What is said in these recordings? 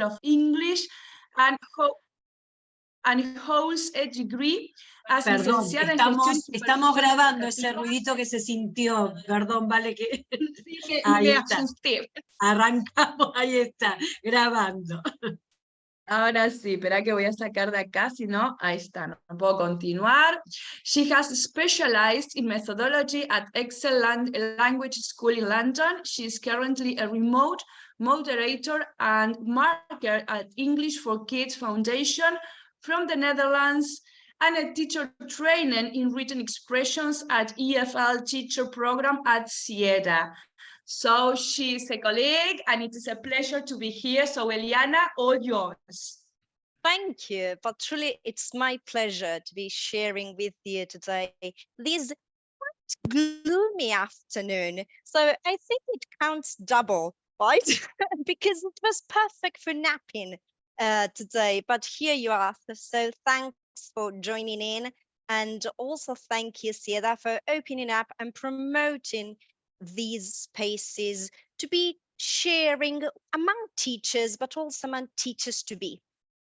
of English and holds a degree as Perdón, licenciada en gestión y estamos grabando ese educativa. ruidito que se sintió. Perdón, vale que... Sí, Ahí me está. asusté. Arrancamos, ahí está, grabando. Ahora sí, espera que voy a sacar de acá, si no, ahí está, no puedo continuar. She has specialized in methodology at Excellent Language School in London. She is currently a remote moderator and marketer at English for Kids Foundation from the Netherlands and a teacher trainer in written expressions at EFL teacher program at CIEDA. So she's a colleague and it is a pleasure to be here. So Eliana, all yours. Thank you, but truly it's my pleasure to be sharing with you today this gloomy afternoon. So I think it counts double, right? Because it was perfect for napping today, but here you are. So thanks for joining in. And also thank you, CIEDA, for opening up and promoting these spaces to be sharing among teachers, but also among teachers to be.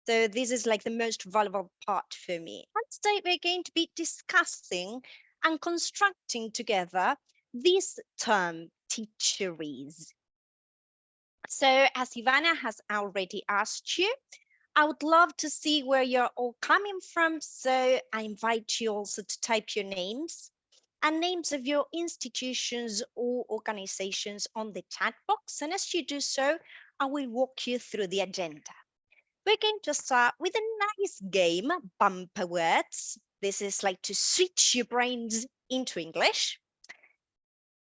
So this is like the most valuable part for me. And today we're going to be discussing and constructing together this term, Teacherese. So as Ivana has already asked you, I would love to see where you're all coming from. So I invite you also to type your names and names of your institutions or organizations on the chat box. And as you do so, I will walk you through the agenda. We're going to start with a nice game, bumper words. This is like to switch your brains into English.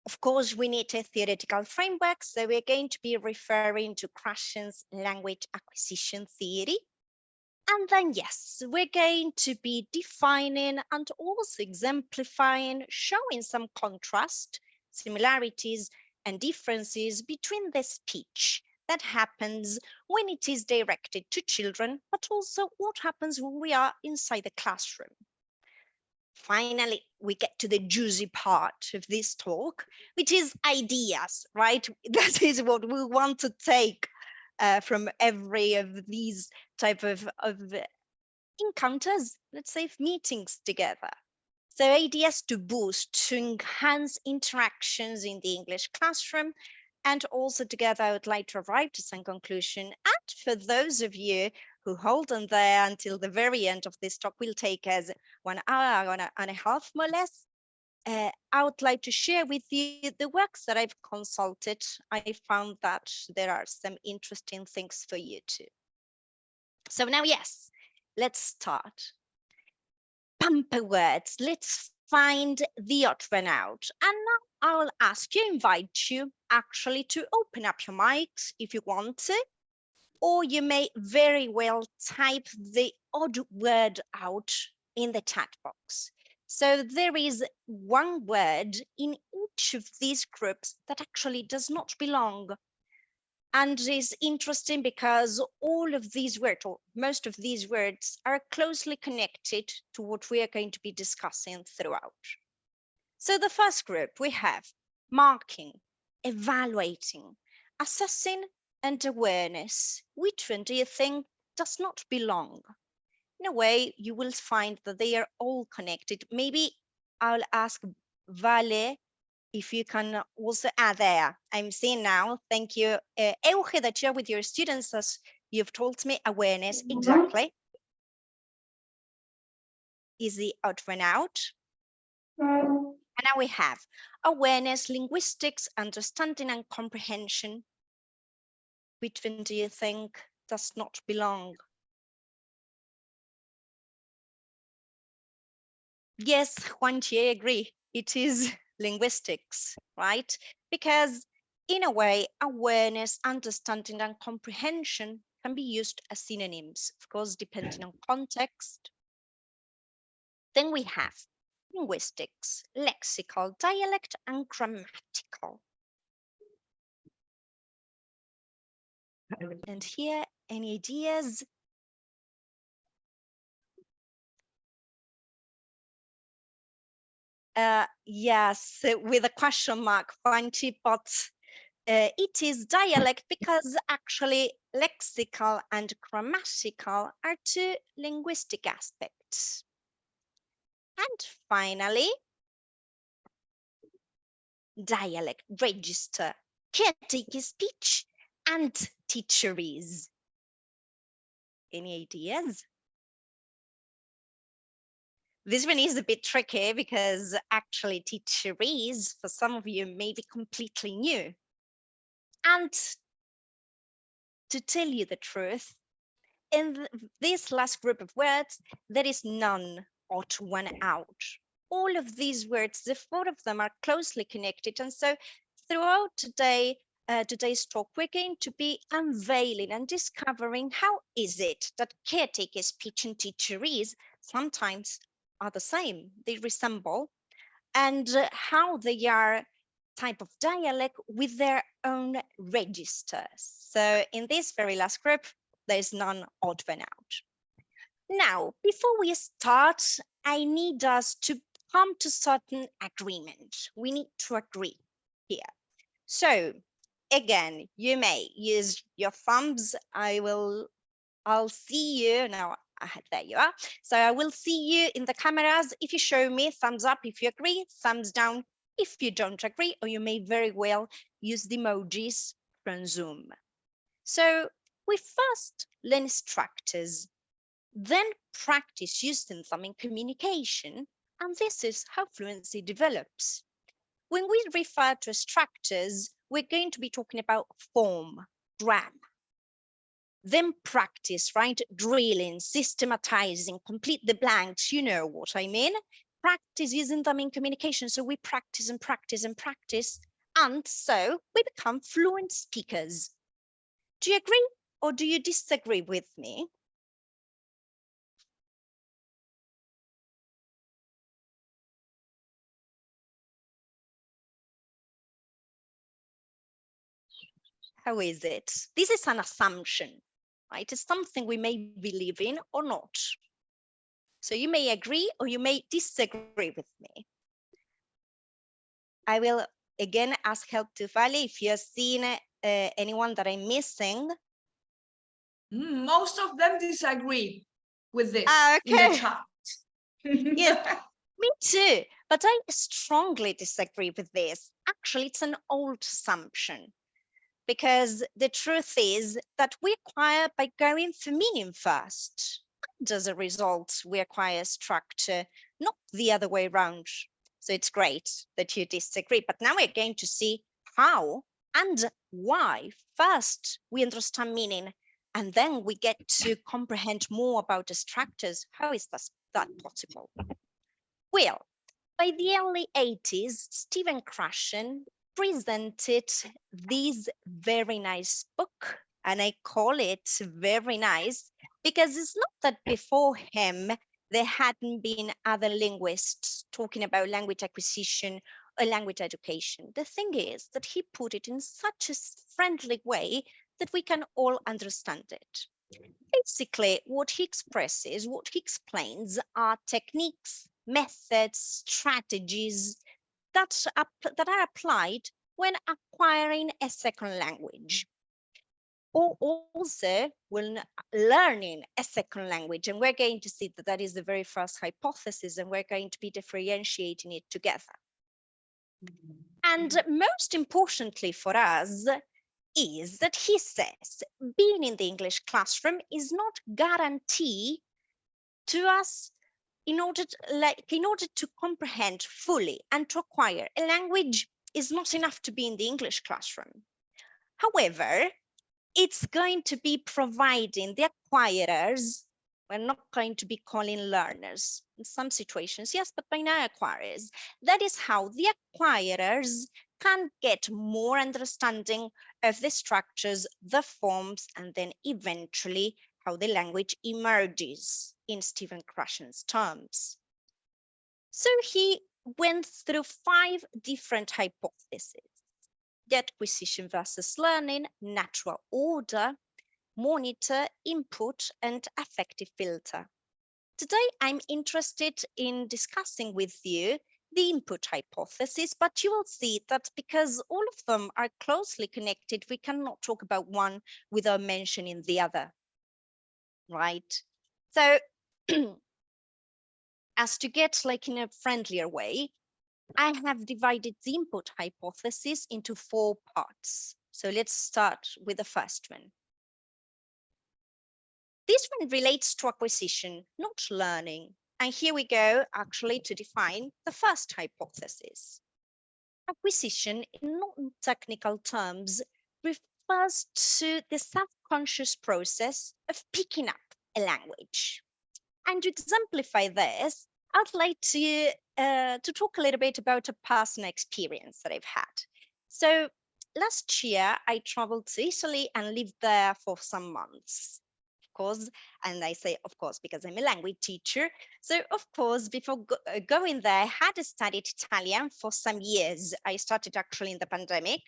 Of course, we need a theoretical framework, so we're going to be referring to Krashen's language acquisition theory. And then, yes, we're going to be defining and also exemplifying, showing some contrast, similarities, and differences between the speech that happens when it is directed to children, but also what happens when we are inside the classroom. Finally, we get to the juicy part of this talk, which is ideas, right? That is what we want to take from every of these type of encounters, let's say meetings together. So ideas to boost, to enhance interactions in the English classroom. And also together, I would like to arrive to some conclusion. And for those of you who hold on there until the very end of this talk, will take us 1 hour and a half, more or less. I would like to share with you the works that I've consulted. I found that there are some interesting things for you too. So now, yes, let's start. Bumper words. Let's find the odd one out. And now I will ask you, invite you actually to open up your mics if you want to, or you may very well type the odd word out in the chat box. So there is one word in each of these groups that actually does not belong. And is interesting because all of these words, or most of these words, are closely connected to what we are going to be discussing throughout. So the first group we have marking, evaluating, assessing, and awareness. Which one do you think does not belong? In a way, you will find that they are all connected. Maybe I'll ask Vale if you can also add there. I'm seeing now, thank you, Euge, that you're with your students, as you've told me, awareness, exactly. Is the odd one out? And now we have awareness, linguistics, understanding and comprehension. Which one do you think does not belong? Yes, Juanchi, I agree. It is linguistics, right? Because in a way, awareness, understanding, and comprehension can be used as synonyms, of course, depending on context. Then we have linguistics, lexical, dialect, and grammatical. And here, any ideas? Yes, with a question mark, Juanchi, but it is dialect because actually lexical and grammatical are two linguistic aspects. And finally, dialect, register, caretaker speech, and teacherese. Any ideas? This one is a bit tricky because actually teacherese for some of you may be completely new. And to tell you the truth, in this last group of words, there is none odd one out. All of these words, the four of them are closely connected. And so throughout today's talk, we're going to be unveiling and discovering how is it that caretaker speech and teacherese sometimes are the same, they resemble, and how they are type of dialect with their own registers. So in this very last group, there's none odd one out. Now, before we start, I need us to come to certain agreement. We need to agree here. So again, you may use your thumbs. I'll see you now. There you are. So I will see you in the cameras. If you show me thumbs up, if you agree, thumbs down, if you don't agree, or you may very well use the emojis from Zoom. So we first learn structures, then practice using them in communication, and this is how fluency develops. When we refer to structures, we're going to be talking about form, grammar. Then practice, right? Drilling, systematizing, complete the blanks, you know what I mean. Practice using them in communication. So we practice and practice and practice. And so we become fluent speakers. Do you agree or do you disagree with me? How is it? This is an assumption, right? It's something we may believe in or not. So you may agree or you may disagree with me. I will again ask help to Vali if you're seeing anyone that I'm missing. Most of them disagree with this in Okay. the chat. Yes, me too. But I strongly disagree with this. Actually, it's an old assumption. Because the truth is that we acquire by going for meaning first. And as a result, we acquire structure, not the other way around. So it's great that you disagree, but now we're going to see how and why first we understand meaning, and then we get to comprehend more about the structures. How is that possible? Well, by the early 80s, Stephen Krashen presented this very nice book, and I call it very nice because it's not that before him there hadn't been other linguists talking about language acquisition or language education. The thing is that he put it in such a friendly way that we can all understand it. Basically, what he expresses, what he explains are techniques, methods, strategies that are applied when acquiring a second language, or also when learning a second language. And we're going to see that that is the very first hypothesis, and we're going to be differentiating it together. And most importantly for us is that he says being in the English classroom is not guarantee to us in order to comprehend fully and to acquire a language is not enough to be in the English classroom. However, it's going to be providing the acquirers, we're not going to be calling learners in some situations, yes, but by now acquirers. That is how the acquirers can get more understanding of the structures, the forms, and then eventually how the language emerges in Stephen Krashen's terms. So he went through 5 different hypotheses: the acquisition versus learning, natural order, monitor, input, and affective filter. Today, I'm interested in discussing with you the input hypothesis, but you will see that because all of them are closely connected, we cannot talk about one without mentioning the other, right? So as to get like in a friendlier way, I have divided the input hypothesis into 4 parts. So let's start with the first one. This one relates to acquisition, not learning. And here we go actually to define the first hypothesis. Acquisition, in non-technical terms, refers to the subconscious process of picking up a language. And to exemplify this, I'd like to talk a little bit about a personal experience that I've had. So last year, I traveled to Italy and lived there for some months. Of course, and I say of course because I'm a language teacher. So of course, before going there, I had studied Italian for some years. I started actually in the pandemic.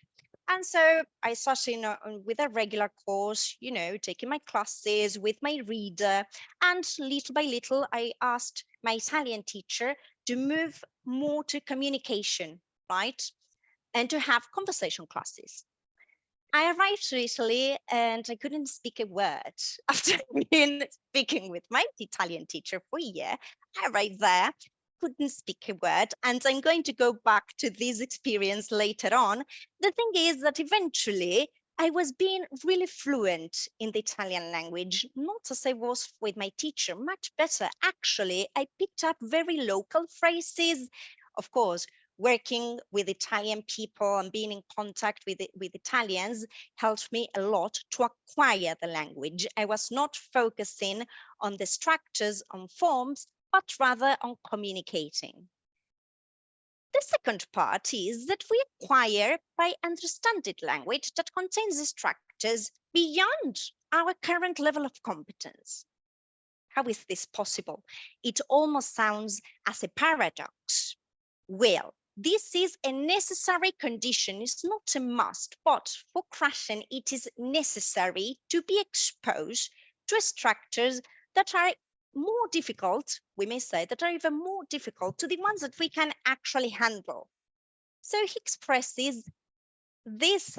And so I started with a regular course, you know, taking my classes with my reader. And little by little, I asked my Italian teacher to move more to communication, right? And to have conversation classes. I arrived to Italy and I couldn't speak a word. After being speaking with my Italian teacher for a year, I arrived there, couldn't speak a word, and I'm going to go back to this experience later on. The thing is that eventually I was being really fluent in the Italian language, not as I was with my teacher, much better. Actually, I picked up very local phrases. Of course, working with Italian people and being in contact with Italians helped me a lot to acquire the language. I was not focusing on the structures, on forms, but rather on communicating. The second part is that we acquire by understanding language that contains structures beyond our current level of competence. How is this possible? It almost sounds as a paradox. Well, this is a necessary condition. It's not a must, but for Krashen, it is necessary to be exposed to structures that are more difficult, we may say, that are even more difficult to the ones that we can actually handle. So he expresses this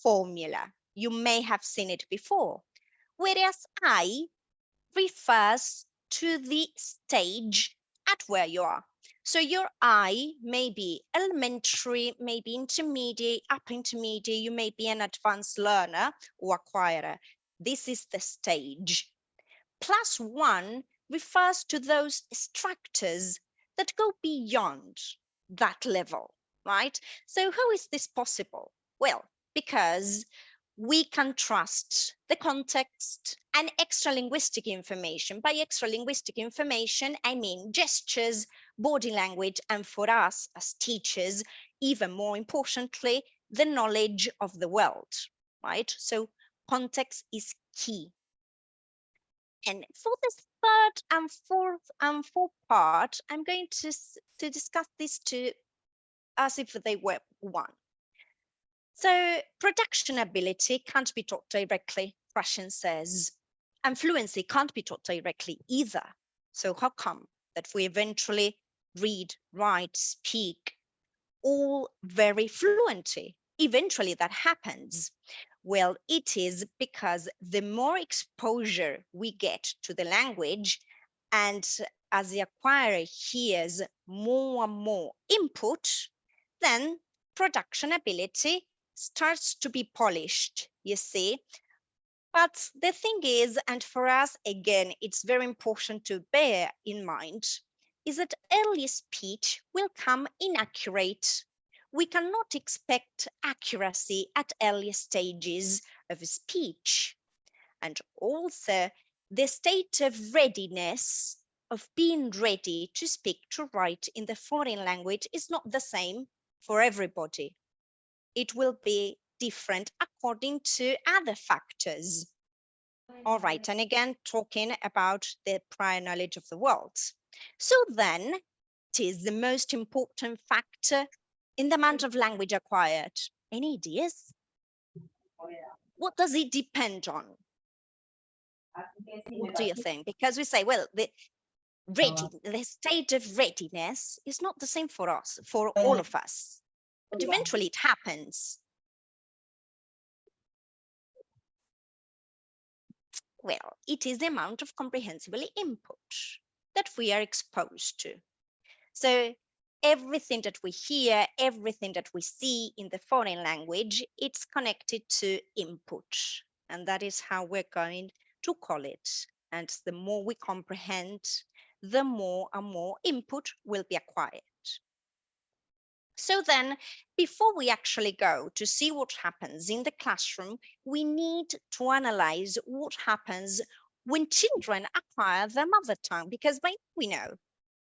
formula. You may have seen it before, whereas I refers to the stage at where you are. So your I may be elementary, maybe intermediate, upper intermediate, you may be an advanced learner or acquirer. This is the stage. +1 refers to those structures that go beyond that level, right? So how is this possible? Well, because we can trust the context and extra-linguistic information. By extra-linguistic information, I mean gestures, body language, and for us as teachers, even more importantly, the knowledge of the world, right? So context is key. And for this third and fourth part, I'm going to discuss these two as if they were one. So production ability can't be taught directly, Krashen says, and fluency can't be taught directly either. So how come that we eventually read, write, speak all very fluently? Eventually that happens. Well, it is because the more exposure we get to the language, and as the acquirer hears more and more input, then production ability starts to be polished, you see. But the thing is, and for us, again, it's very important to bear in mind, is that early speech will come inaccurate. We cannot expect accuracy at early stages of speech. And also the state of readiness, of being ready to speak, to write in the foreign language is not the same for everybody. It will be different according to other factors. All right, and again, talking about the prior knowledge of the world. So then, it is the most important factor in the amount of language acquired. Any ideas? What does it depend on? What do you think? Because we say, well, the state of readiness is not the same for us, for all of us. But eventually it happens. Well, it is the amount of comprehensible input that we are exposed to. So everything that we hear, everything that we see in the foreign language, it's connected to input. And that is how we're going to call it. And the more we comprehend, the more and more input will be acquired. So then, before we actually go to see what happens in the classroom, we need to analyze what happens when children acquire their mother tongue, because by now we know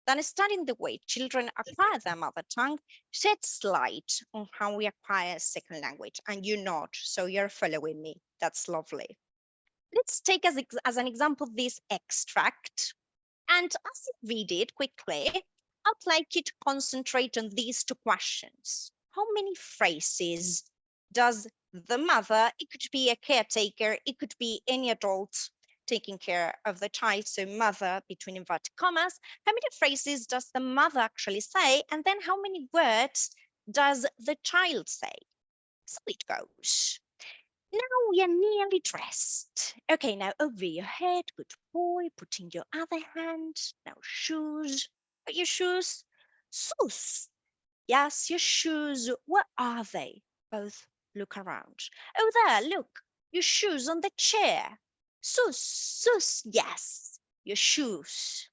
that studying the way children acquire their mother tongue sheds light on how we acquire a second language. And you nod, so you're following me. That's lovely. Let's take as an example this extract. And as you read it quickly, I'd like you to concentrate on these two questions. How many phrases does the mother, it could be a caretaker, it could be any adult taking care of the child, so mother between inverted commas, how many phrases does the mother actually say? And then how many words does the child say? So it goes. Now we are nearly dressed. Okay, now over your head, good boy, put in your other hand. Now shoes. What are your shoes? Sus. Yes, your shoes. Where are they? Both look around. Oh, there, look. Your shoes on the chair. Sus, sus. Yes, your shoes.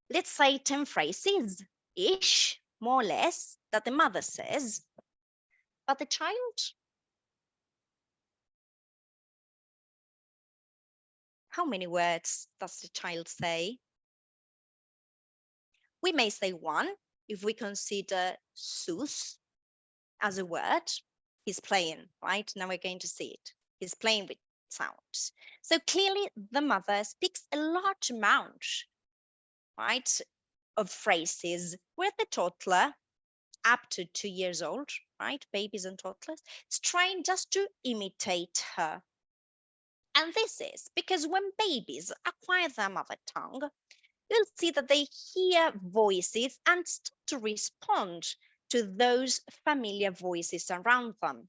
Let's say 10 phrases-ish, more or less, that the mother says. But the child? How many words does the child say? We may say one if we consider sus as a word. He's playing, right? Now we're going to see it. He's playing with sounds. So clearly the mother speaks a large amount, right, of phrases where the toddler up to 2 years old, right, babies and toddlers, is trying just to imitate her. And this is because when babies acquire their mother tongue, you'll see that they hear voices and start to respond to those familiar voices around them.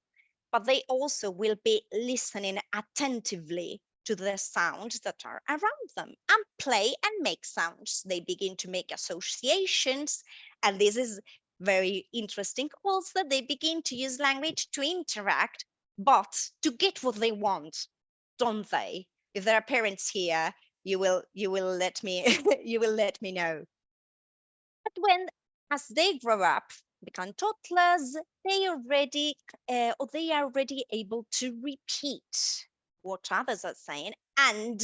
But they also will be listening attentively to the sounds that are around them and play and make sounds. They begin to make associations. And this is very interesting also. They begin to use language to interact, but to get what they want, don't they? If there are parents here, you will let me you will let me know. But when as they grow up, become toddlers, they are already able to repeat what others are saying and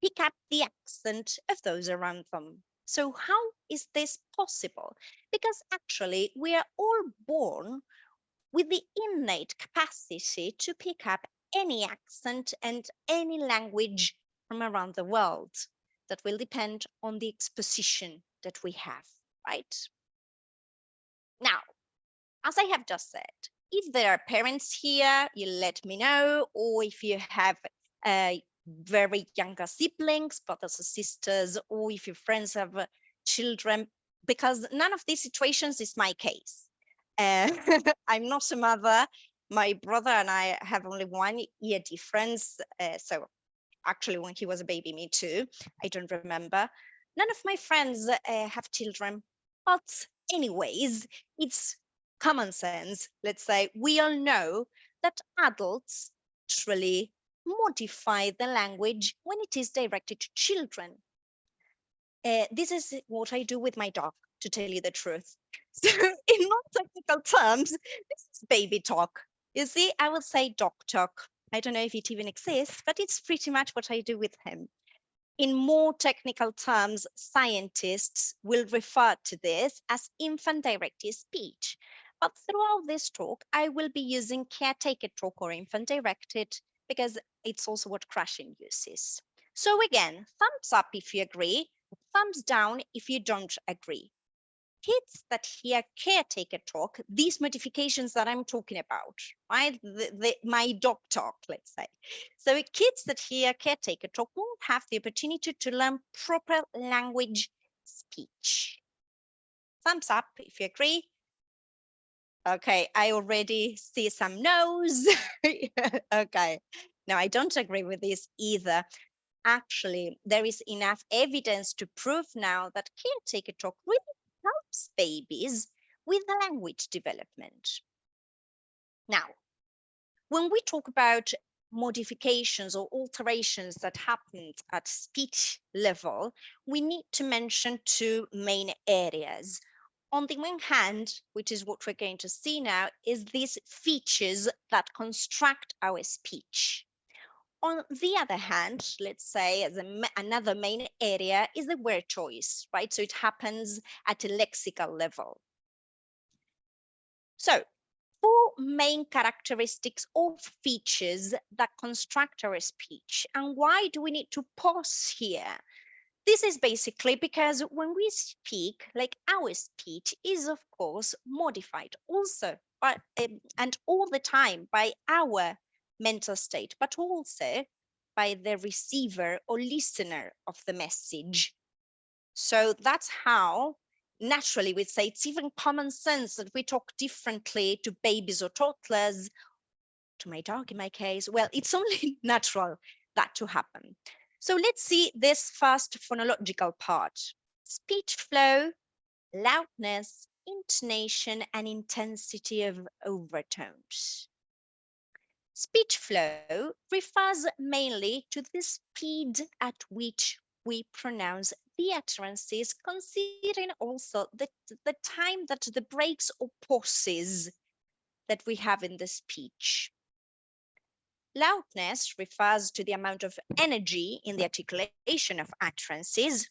pick up the accent of those around them. So how is this possible? Because actually we are all born with the innate capacity to pick up any accent and any language from around the world. That will depend on the exposition that we have, right? Now, as I have just said, if there are parents here, you let me know, or if you have very younger siblings, brothers or sisters, or if your friends have children, because none of these situations is my case. I'm not a mother. My brother and I have only 1 year difference. So actually when he was a baby, me too. I don't remember. None of my friends have children. But anyways, it's common sense. Let's say we all know that adults actually modify the language when it is directed to children. This is what I do with my dog, to tell you the truth. So in non-technical terms, this is baby talk. You see, I would say dog talk. I don't know if it even exists, but it's pretty much what I do with him. In more technical terms, scientists will refer to this as infant-directed speech. But throughout this talk, I will be using caretaker talk or infant-directed because it's also what Crashing uses. So again, thumbs up if you agree, thumbs down if you don't agree. kids that hear caretaker talk, these modifications that I'm talking about, right? My dog talk, let's say. So kids that hear caretaker talk won't have the opportunity to learn proper language speech. Thumbs up if you agree. Okay, I already see some no's. Okay, no, I don't agree with this either. Actually, there is enough evidence to prove now that caretaker talk really helps babies with language development. Now, when we talk about modifications or alterations that happened at speech level, we need to mention two main areas. On the one hand, which is what we're going to see now, is these features that construct our speech. On the other hand, let's say another main area is the word choice, right? So it happens at a lexical level. So 4 main characteristics or features that construct our speech. And why do we need to pause here? This is basically because when we speak, like our speech is of course modified also, but and all the time by our mental state, but also by the receiver or listener of the message. So that's how naturally we'd say it's even common sense that we talk differently to babies or toddlers, to my dog in my case. Well, it's only natural that to happen. So let's see this first phonological part. Speech flow, loudness, intonation, and intensity of overtones. Speech flow refers mainly to the speed at which we pronounce the utterances, considering also the time that the breaks or pauses that we have in the speech. Loudness refers to the amount of energy in the articulation of utterances,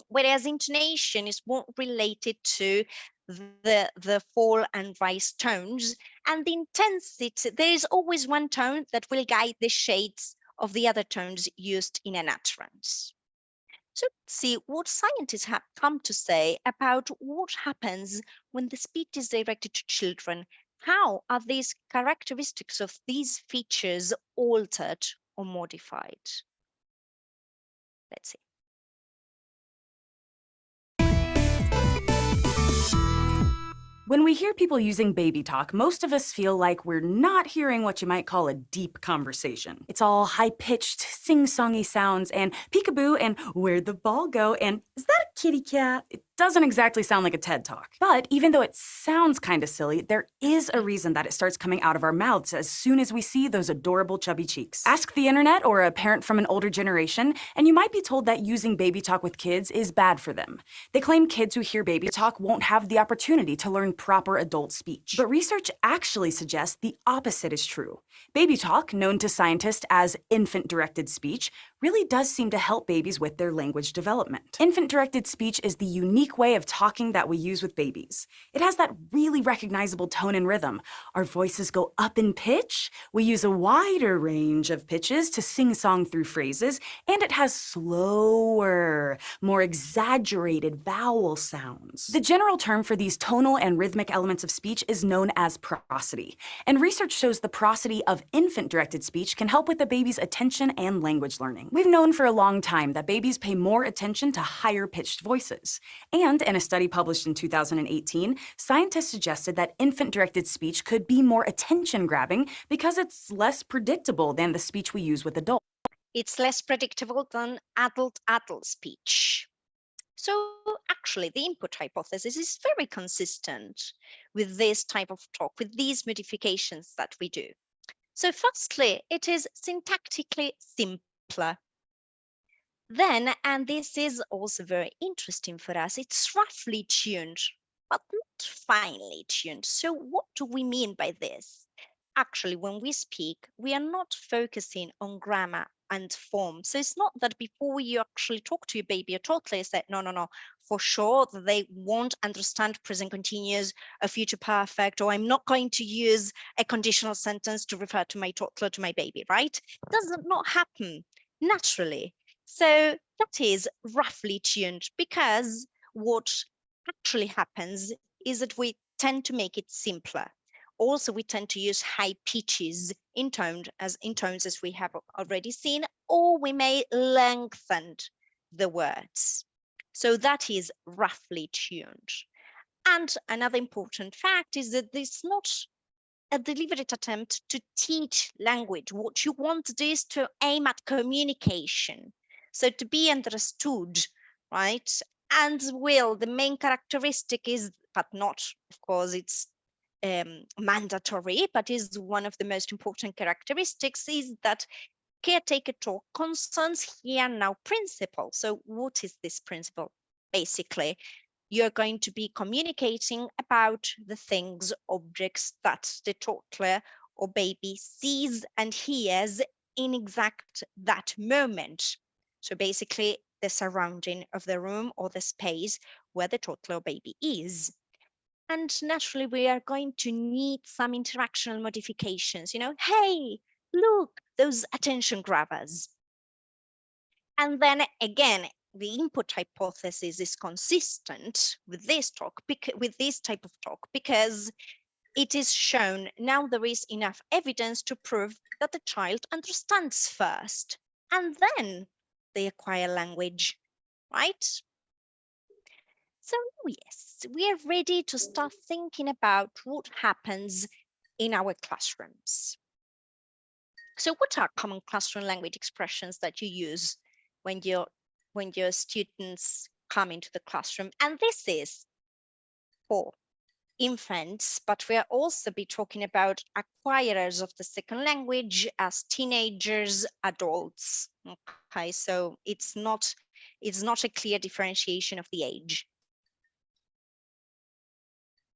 whereas intonation is more related to the fall and rise tones, and the intensity, there is always one tone that will guide the shades of the other tones used in an utterance. So let's see what scientists have come to say about what happens when the speech is directed to children. How are these characteristics of these features altered or modified? Let's see. When we hear people using baby talk, most of us feel like we're not hearing what you might call a deep conversation. It's all high-pitched, sing-songy sounds and peekaboo and where'd the ball go and is that a kitty cat? It doesn't exactly sound like a TED Talk. But even though it sounds kind of silly, there is a reason that it starts coming out of our mouths as soon as we see those adorable chubby cheeks. Ask the internet or a parent from an older generation, and you might be told that using baby talk with kids is bad for them. They claim kids who hear baby talk won't have the opportunity to learn proper adult speech. But research actually suggests the opposite is true. Baby talk, known to scientists as infant-directed speech, really does seem to help babies with their language development. Infant-directed speech is the unique way of talking that we use with babies. It has that really recognizable tone and rhythm. Our voices go up in pitch, we use a wider range of pitches to sing-song through phrases, and it has slower, more exaggerated vowel sounds. The general term for these tonal and rhythmic elements of speech is known as prosody, and research shows the prosody of infant-directed speech can help with a baby's attention and language learning. We've known for a long time that babies pay more attention to higher-pitched voices. And in a study published in 2018, scientists suggested that infant-directed speech could be more attention-grabbing because it's less predictable than the speech we use with adults. It's less predictable than adult speech. So actually, the input hypothesis is very consistent with this type of talk, with these modifications that we do. So firstly, it is syntactically simpler. Then, and this is also very interesting for us, it's roughly tuned, but not finely tuned. So what do we mean by this? Actually, when we speak, we are not focusing on grammar and form. So it's not that before you actually talk to your baby or toddler, you say, no, for sure they won't understand present continuous, a future perfect, or I'm not going to use a conditional sentence to refer to my toddler, to my baby, right? It does not happen naturally. So that is roughly tuned because what actually happens is that we tend to make it simpler. Also, we tend to use high pitches in tones as we have already seen, or we may lengthen the words. So that is roughly tuned. And another important fact is that this is not a deliberate attempt to teach language. What you want is to aim at communication, so to be understood, right? And the main characteristic is, but not, of course, it's mandatory, but is one of the most important characteristics, is that caretaker talk concerns here now principle. So what is this principle? Basically, you're going to be communicating about the things, objects that the toddler or baby sees and hears in exact that moment. So basically the surrounding of the room or the space where the toddler or baby is. And naturally, we are going to need some interactional modifications, hey, look, those attention grabbers. And then again, the input hypothesis is consistent with this type of talk, because it is shown now there is enough evidence to prove that the child understands first, and then they acquire language, right? So yes, we are ready to start thinking about what happens in our classrooms. So what are common classroom language expressions that you use when your students come into the classroom? And this is for infants, but we are also be talking about acquirers of the second language as teenagers, adults. Okay, so it's not a clear differentiation of the age.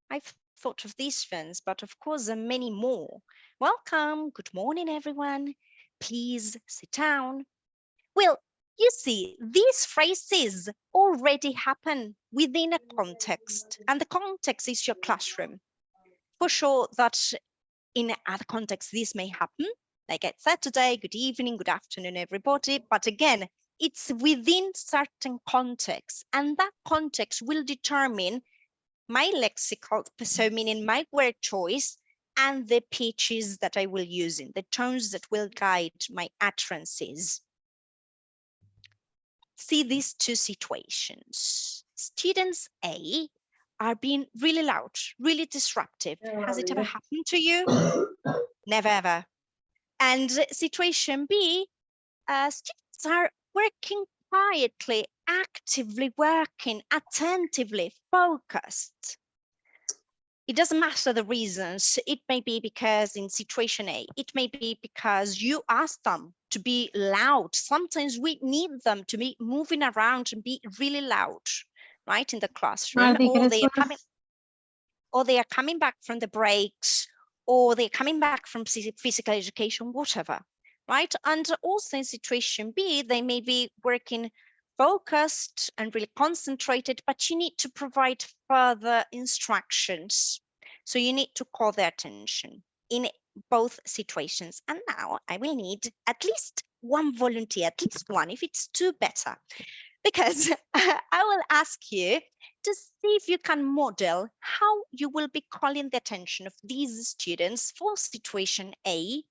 I've thought of these ones, but of course there are many more. Welcome, good morning, everyone. Please sit down. Well, you see, these phrases already happen within a context, and the context is your classroom. For sure that in other contexts, this may happen. Like I said today, good evening, good afternoon, everybody. But again, it's within certain contexts, and that context will determine my lexical, so meaning my word choice, and the pitches that I will use in, the tones that will guide my utterances. See these two situations. Students A are being really loud, really disruptive. Has it ever happened to you? Never ever. And situation B, students are working quietly, actively working, attentively, focused. It doesn't matter the reasons. It may be because in situation A, it may be because you asked them to be loud. Sometimes we need them to be moving around and be really loud, right, in the classroom, or they are coming back from the breaks, or they're coming back from physical education, whatever, right? And also in situation B, they may be working focused and really concentrated, but you need to provide further instructions. So you need to call their attention in both situations. And now I will need at least one volunteer, at least one. If it's two, better, because I will ask you to see if you can model how you will be calling the attention of these students for situation A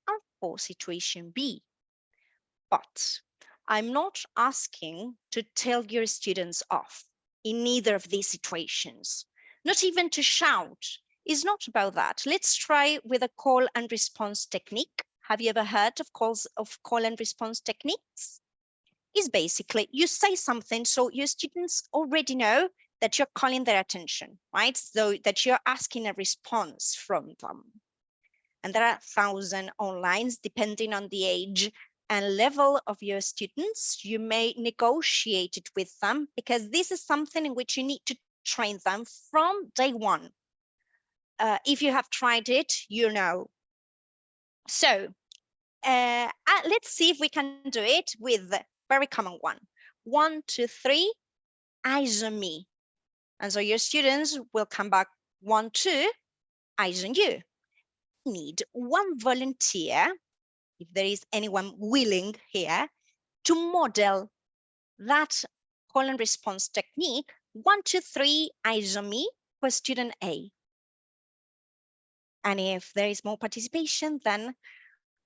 and for situation B. But I'm not asking to tell your students off in either of these situations, not even to shout. It's not about that. Let's try with a call and response technique. Have you ever heard of call and response techniques? Is basically you say something so your students already know that you're calling their attention, right? So that you're asking a response from them. And there are 1,000 online, depending on the age and level of your students. You may negotiate it with them, because this is something in which you need to train them from day one. If you have tried it, you know. So let's see if we can do it with the very common one. 1, 2, 3, eyes on me. And so your students will come back 1, 2, eyes on you. Need one volunteer, if there is anyone willing here, to model that call and response technique 1, 2, 3, eyes on me for student A. And if there is more participation, then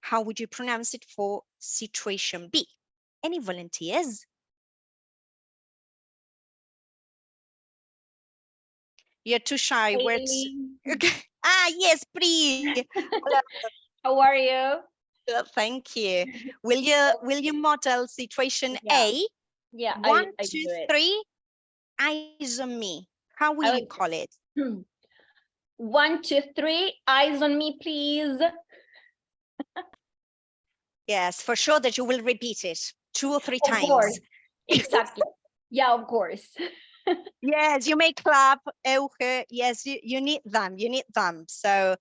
how would you pronounce it for situation B? Any volunteers? You're too shy. Words. Okay. Ah, yes, Pri. Hello. How are you? Thank you. Will you model situation Yeah. A? Yeah, 1, I 2, do it. 3, eyes on me. How will you call it? 1, 2, 3, eyes on me, please. Yes, for sure that you will repeat it 2 or 3 Of times. course. Exactly. Yeah, of course. Yes, you may clap, Euge. Yes, you need them. You need them. So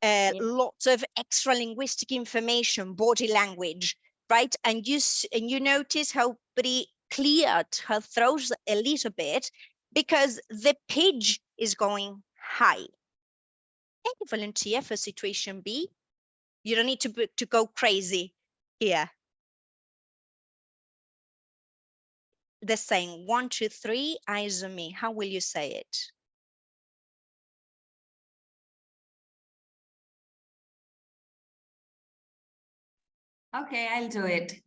lots of extra linguistic information, body language, right? And you notice how Pri cleared her throat a little bit because the pitch is going high. Any volunteer for situation B? You don't need to go crazy here. The same 1, 2, 3, eyes on me. How will you say it? Okay, I'll do it.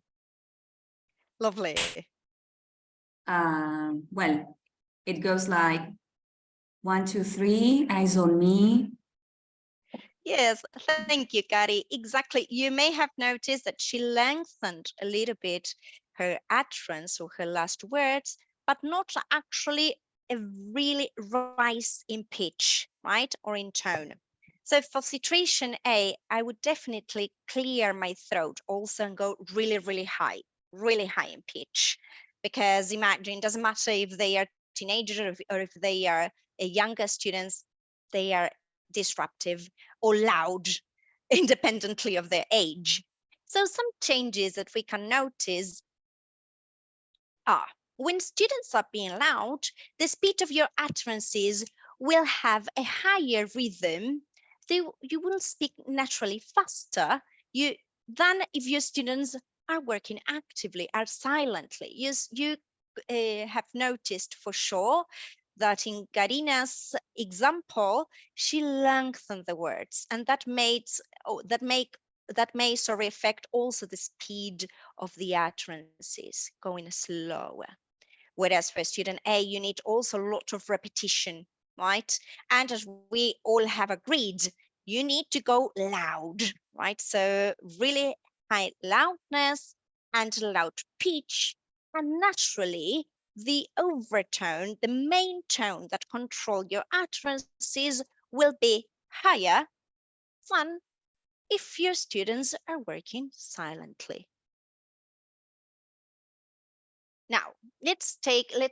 Lovely. Well, it goes like 1, 2, 3, eyes on me. Yes, thank you, Kari. Exactly. You may have noticed that she lengthened a little bit her utterance or her last words, but not actually a really rise in pitch, right? Or in tone. So for situation A, I would definitely clear my throat also and go really, really high in pitch. Because imagine, it doesn't matter if they are teenagers or if they are younger students, they are disruptive or loud independently of their age. So some changes that we can notice are when students are being loud, the speed of your utterances will have a higher rhythm. You will speak naturally faster than if your students are working actively, are silently. You have noticed for sure that in Karina's example, she lengthened the words, and that may affect also the speed of the utterances, going slower. Whereas for student A, you need also a lot of repetition, right? And as we all have agreed, you need to go loud, right? So really high loudness and loud pitch, and naturally the overtone, the main tone that control your utterances will be higher than if your students are working silently. Now, let's take a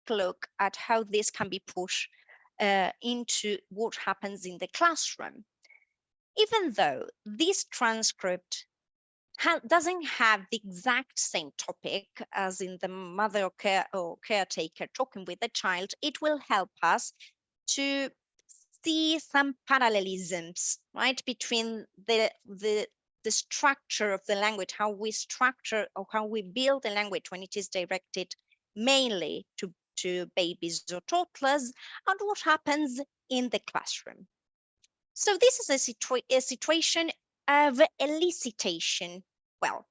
look at how this can be pushed into what happens in the classroom. Even though this transcript doesn't have the exact same topic as in the mother or caretaker talking with the child, it will help us to see some parallelisms, right, between the structure of the language, how we structure or how we build the language when it is directed mainly to babies or toddlers, and what happens in the classroom. So this is a situation of elicitation. Well,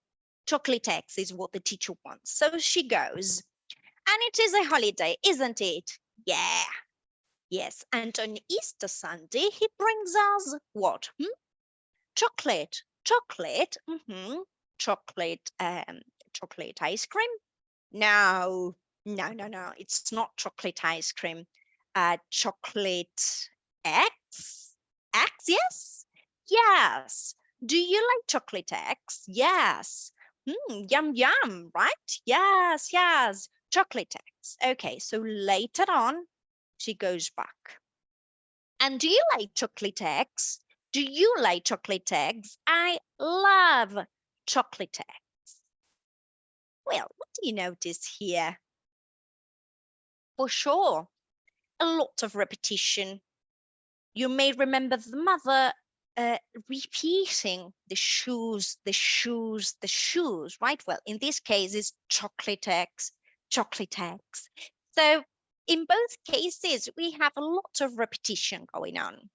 chocolate eggs is what the teacher wants. So she goes, and it is a holiday, isn't it? Yeah. Yes, and on Easter Sunday, he brings us what? Chocolate. Chocolate. Chocolate. Chocolate ice cream. No. It's not chocolate ice cream. Chocolate eggs. Eggs, yes. Yes. Do you like chocolate eggs? Yes. Yum yum, right? Yes. Chocolate eggs. Okay, so later on, she goes back. And do you like chocolate eggs? Do you like chocolate eggs? I love chocolate eggs. Well, what do you notice here? For sure, a lot of repetition. You may remember the mother repeating the shoes, right? Well, in this case, it's chocolate eggs. So in both cases, we have a lot of repetition going on.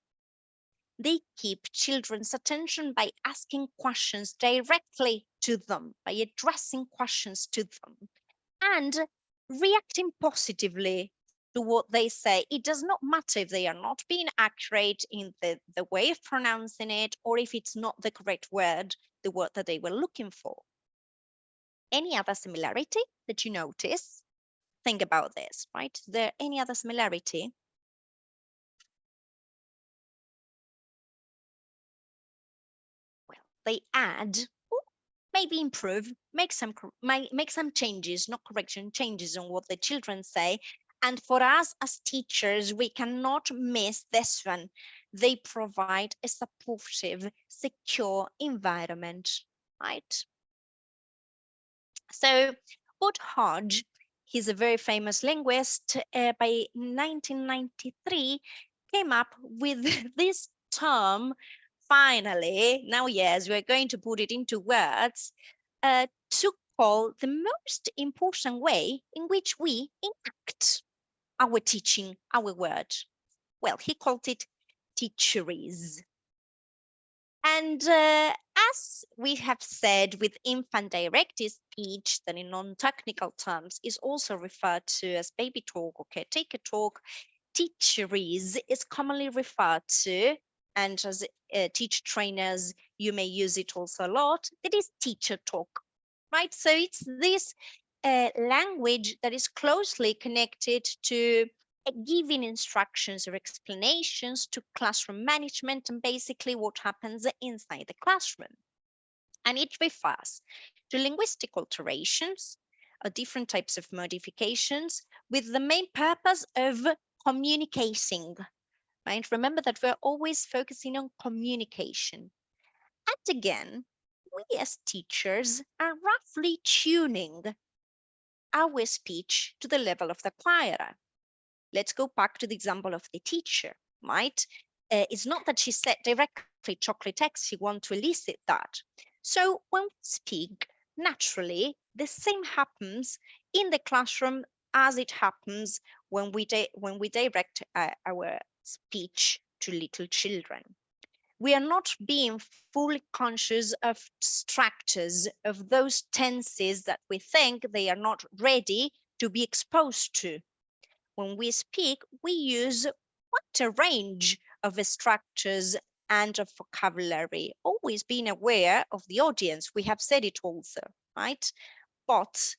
They keep children's attention by asking questions directly to them, by addressing questions to them, and reacting positively to what they say. It does not matter if they are not being accurate in the way of pronouncing it, or if it's not the correct word, the word that they were looking for. Any other similarity that you notice? Think about this, right? Is there any other similarity? Well, they add, or maybe improve, make some changes, not correction, changes on what the children say. And for us as teachers, we cannot miss this one. They provide a supportive, secure environment, right? So Bud Hodge, he's a very famous linguist, by 1993 came up with this term. Finally, now yes, we're going to put it into words, to call the most important way in which we enact our teaching, our word. Well, he called it Teacherese. And as we have said with infant directed speech, that in non-technical terms is also referred to as baby talk or caretaker talk, Teacherese is commonly referred to, and as teacher trainers, you may use it also a lot, that is teacher talk, right? So it's this language that is closely connected to giving instructions or explanations to classroom management and basically what happens inside the classroom. And it refers to linguistic alterations or different types of modifications with the main purpose of communicating, right? Remember that we're always focusing on communication. And again, we as teachers are roughly tuning our speech to the level of the acquirer. Let's go back to the example of the teacher, right? It's not that she said directly chocolate eggs, she wants to elicit that. So when we speak, naturally, the same happens in the classroom as it happens when we direct our speech to little children. We are not being fully conscious of structures, of those tenses that we think they are not ready to be exposed to. When we speak, we use quite a range of structures and of vocabulary, always being aware of the audience. We have said it also, right? But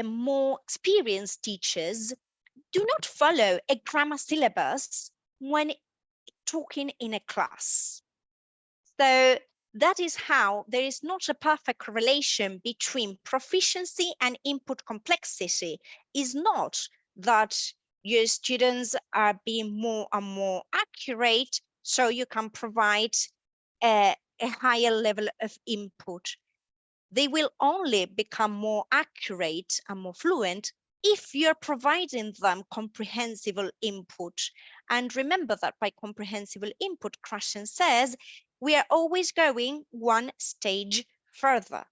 more experienced teachers do not follow a grammar syllabus when talking in a class. So that is how there is not a perfect correlation between proficiency and input complexity. Is not that your students are being more and more accurate, so you can provide a higher level of input. They will only become more accurate and more fluent if you're providing them comprehensible input. And remember that by comprehensible input, Krashen says, we are always going one stage further.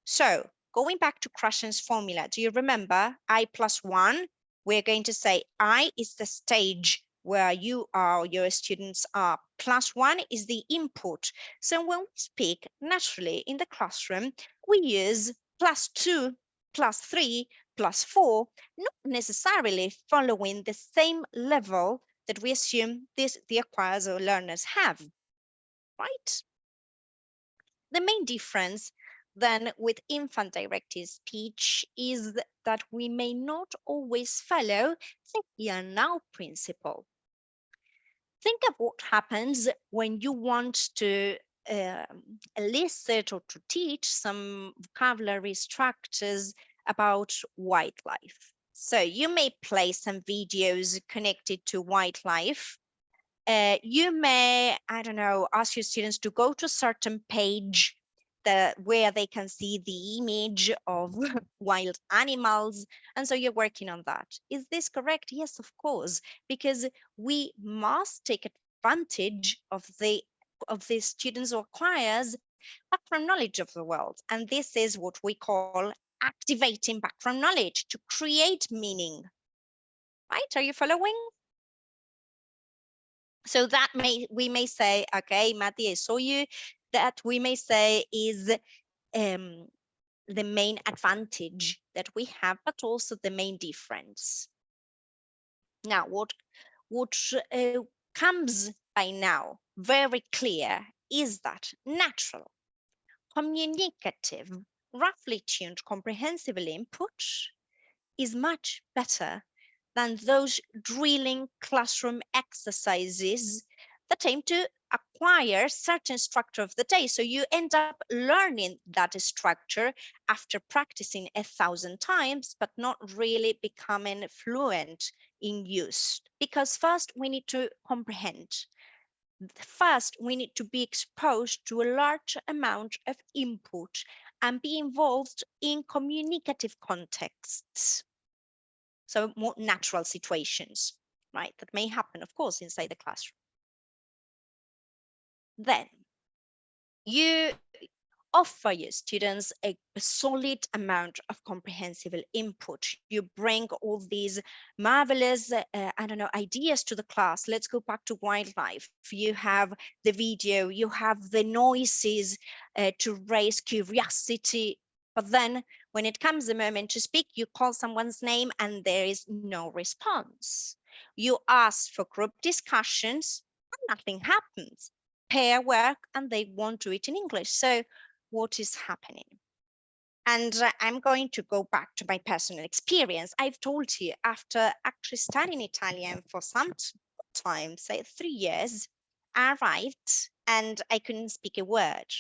So going back to Krashen's formula, do you remember I+1? We're going to say I is the stage where you are, your students are. +1 is the input. So when we speak naturally in the classroom, we use +2, +3, +4, not necessarily following the same level that we assume the acquirers or learners have, right? The main difference then with infant directed speech is that we may not always follow the here and now principle. Think of what happens when you want to elicit or to teach some vocabulary structures about wildlife. So you may play some videos connected to wildlife. You may, I don't know, ask your students to go to a certain page where they can see the image of wild animals. And so you're working on that. Is this correct? Yes, of course, because we must take advantage of the students or acquirers background knowledge of the world. And this is what we call activating background knowledge to create meaning. right? Are you following? So that we may say, okay, Matti, I saw you. That we may say is the main advantage that we have, but also the main difference. Now, what comes by now very clear is that natural, communicative, roughly tuned, comprehensible input is much better than those drilling classroom exercises that aim to acquire certain structure of the day. So you end up learning that structure after practicing 1,000 times, but not really becoming fluent in use. Because first we need to comprehend. First, we need to be exposed to a large amount of input and be involved in communicative contexts. So more natural situations, right? That may happen, of course, inside the classroom. Then you offer your students a solid amount of comprehensible input. You bring all these marvelous, ideas to the class. Let's go back to wildlife. You have the video, you have the noises to raise curiosity. But then when it comes the moment to speak, you call someone's name and there is no response. You ask for group discussions and nothing happens. Pair work and they won't do it in English. So what is happening? And I'm going to go back to my personal experience. I've told you, after actually studying Italian for some time, say 3 years, I arrived and I couldn't speak a word.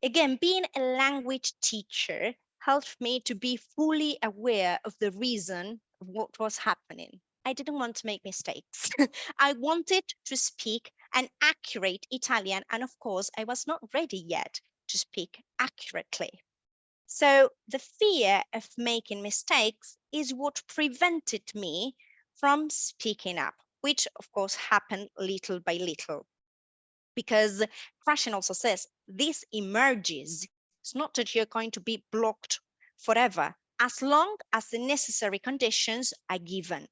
Again, being a language teacher helped me to be fully aware of the reason of what was happening. I didn't want to make mistakes. I wanted to speak an accurate Italian, and of course, I was not ready yet to speak accurately. So the fear of making mistakes is what prevented me from speaking up, which of course happened little by little. Because Krashen also says this emerges. It's not that you're going to be blocked forever, as long as the necessary conditions are given.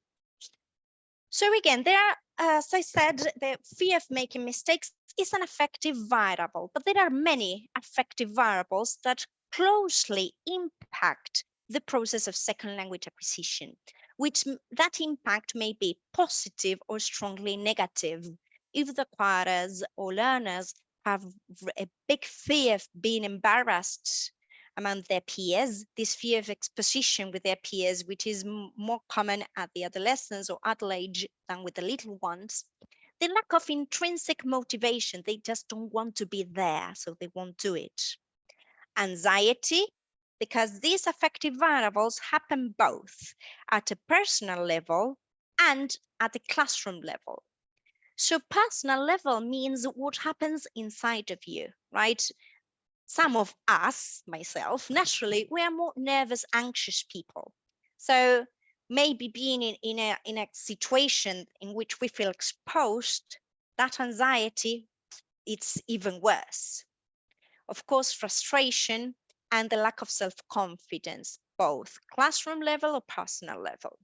So again, there are, as I said, the fear of making mistakes is an affective variable, but there are many affective variables that closely impact the process of second language acquisition, which that impact may be positive or strongly negative. If the acquirers or learners have a big fear of being embarrassed among their peers, this fear of exposition with their peers, which is more common at the adolescents or adult age than with the little ones, the lack of intrinsic motivation, they just don't want to be there, so they won't do it. Anxiety, because these affective variables happen both at a personal level and at the classroom level. So personal level means what happens inside of you, right? Some of us, myself, naturally, we are more nervous, anxious people. So maybe being in a situation in which we feel exposed, that anxiety, it's even worse. Of course, frustration and the lack of self-confidence, both classroom level or personal level.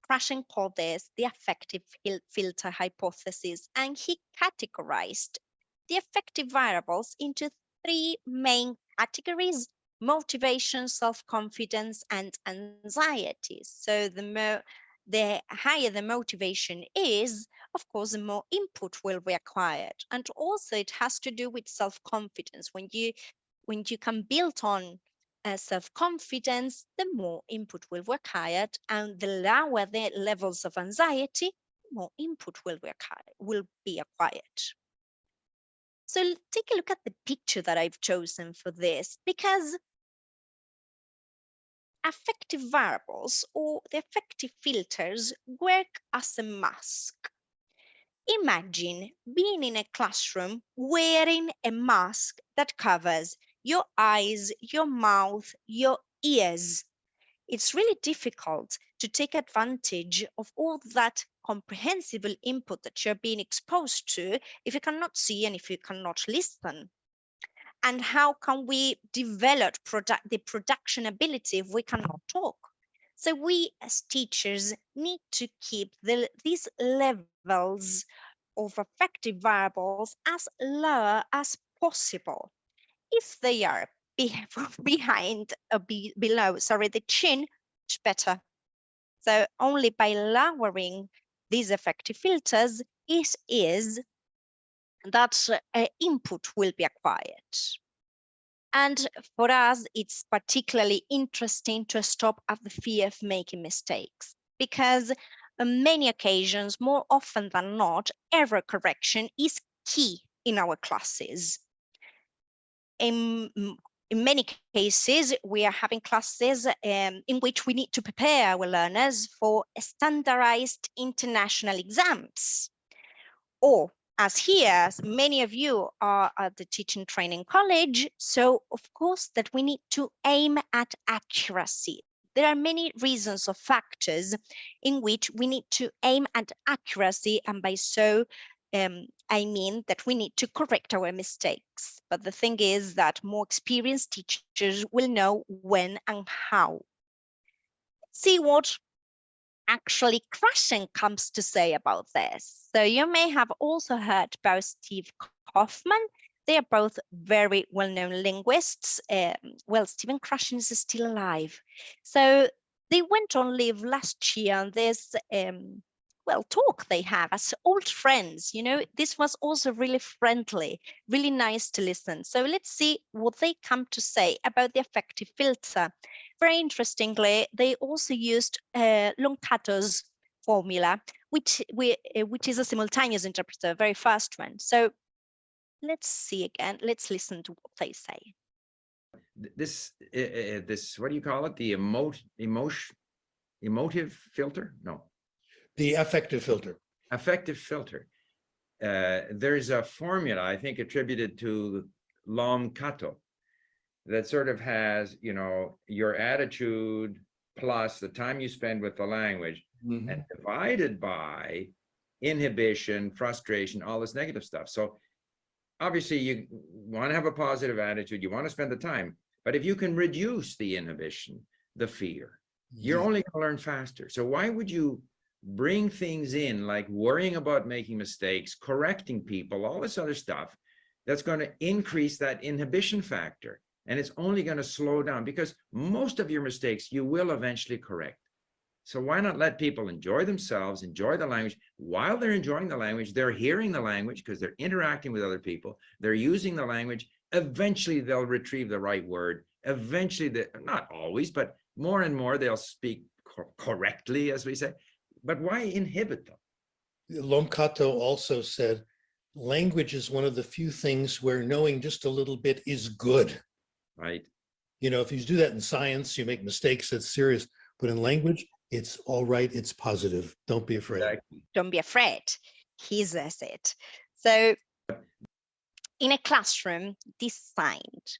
Krashen called this the affective filter hypothesis, and he categorized the affective variables into 3 main categories: motivation, self-confidence, and anxieties. So the higher the motivation is, of course, the more input will be acquired. And also it has to do with self-confidence. When you can build on self-confidence, the more input will be acquired, and the lower the levels of anxiety, more input will be acquired. So take a look at the picture that I've chosen for this, because affective variables or the affective filters work as a mask. Imagine being in a classroom wearing a mask that covers your eyes, your mouth, your ears. It's really difficult to take advantage of all that comprehensible input that you're being exposed to if you cannot see and if you cannot listen. And how can we develop the production ability if we cannot talk? So we as teachers need to keep these levels of affective variables as low as possible. If they are behind or below, the chin, it's better. So only by lowering these affective filters that input will be acquired. And for us, it's particularly interesting to stop at the fear of making mistakes, because on many occasions, more often than not, error correction is key in our classes. In many cases, we are having classes in which we need to prepare our learners for standardized international exams. Or as here, many of you are at the teaching training college, so of course that we need to aim at accuracy. There are many reasons or factors in which we need to aim at accuracy, and by so I mean that we need to correct our mistakes. But the thing is that more experienced teachers will know when and how. Let's see what actually Krashen comes to say about this. So you may have also heard about Steve Kaufman. They are both very well-known linguists. Well, Stephen Krashen is still alive. So they went on leave last year on this talk they have as old friends. You know, this was also really friendly, really nice to listen. So let's see what they come to say about the affective filter. Very interestingly, they also used Loncato's formula, which is a simultaneous interpreter, very fast one. So let's see again. Let's listen to what they say. This what do you call it? The emotive filter? No. The affective filter. Affective filter. There's a formula, I think, attributed to Loncato that sort of has, you know, your attitude plus the time you spend with the language, and divided by inhibition, frustration, all this negative stuff. So obviously you want to have a positive attitude, you want to spend the time, but if you can reduce the inhibition, the fear, you're only going to learn faster. So why would you bring things in like worrying about making mistakes, correcting people, all this other stuff that's going to increase that inhibition factor? And it's only going to slow down, because most of your mistakes you will eventually correct. So why not let people enjoy themselves, enjoy the language? While they're enjoying the language, they're hearing the language because they're interacting with other people. They're using the language. Eventually they'll retrieve the right word. Eventually, not always, but more and more they'll speak correctly, as we say. But why inhibit them? Loncato also said, language is one of the few things where knowing just a little bit is good. Right. You know, if you do that in science, you make mistakes, it's serious. But in language, it's all right, it's positive. Don't be afraid. Exactly. Don't be afraid. He says it. So in a classroom designed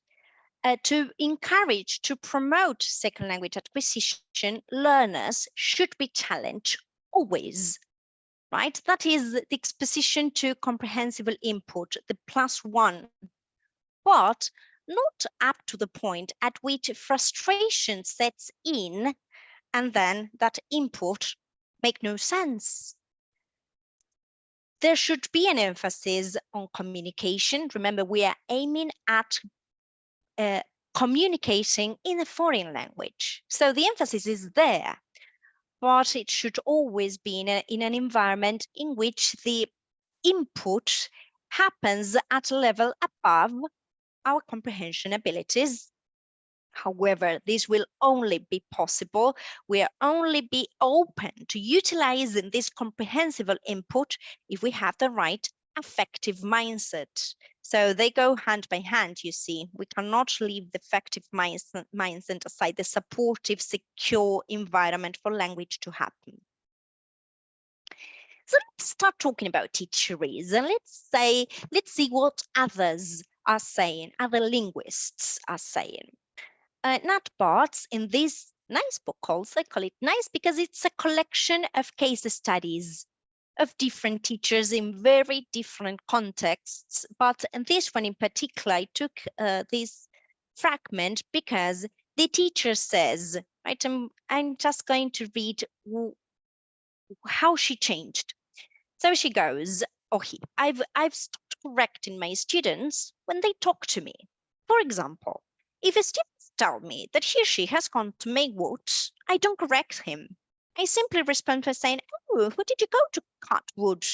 to encourage, to promote second language acquisition, learners should be challenged always, right? That is the exposition to comprehensible input, the +1, but not up to the point at which frustration sets in and then that input make no sense. There should be an emphasis on communication. Remember, we are aiming at communicating in a foreign language. So the emphasis is there, but it should always be in an environment in which the input happens at a level above our comprehension abilities. However, this will only be possible. We are only be open to utilizing this comprehensible input if we have the right affective mindset. So they go hand by hand, you see. We cannot leave the affective mindset aside, the supportive, secure environment for language to happen. So let's start talking about Teacherese, and let's see what others are saying, other linguists are saying. Nat Bartz, in this nice book also, I call it nice because it's a collection of case studies of different teachers in very different contexts. But in this one in particular, I took this fragment because the teacher says, right? I'm just going to read how she changed. So she goes, or he, I've stopped correcting my students when they talk to me. For example, if a student tells me that he or she has gone to make wood, I don't correct him. I simply respond by saying, oh, who did you go to cut wood?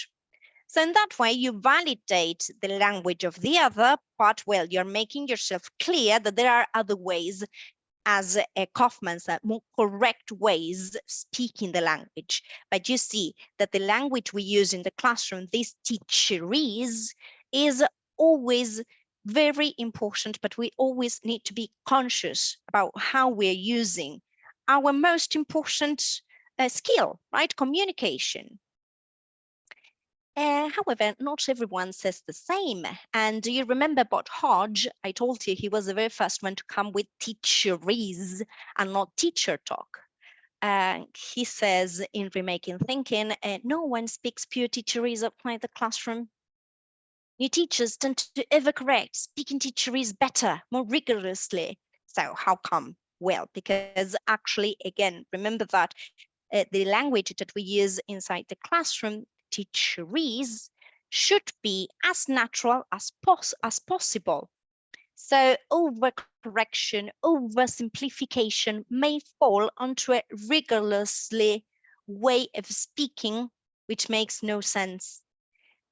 So in that way, you validate the language of the other, but well, you're making yourself clear that there are other ways, as Kaufman said, more correct ways of speaking the language. But you see that the language we use in the classroom, this teacherese, is always very important, but we always need to be conscious about how we're using our most important skill, right? Communication. However, not everyone says the same. And do you remember about Hodge? I told you he was the very first one to come with teacherese and not teacher talk. He says in Remaking Thinking, no one speaks pure teacherese outside the classroom. New teachers tend to overcorrect, speaking teacherese better, more rigorously. So how come? Well, because actually, again, remember that the language that we use inside the classroom, teacherese, should be as natural as possible. So overcorrection, oversimplification may fall onto a rigorously way of speaking, which makes no sense.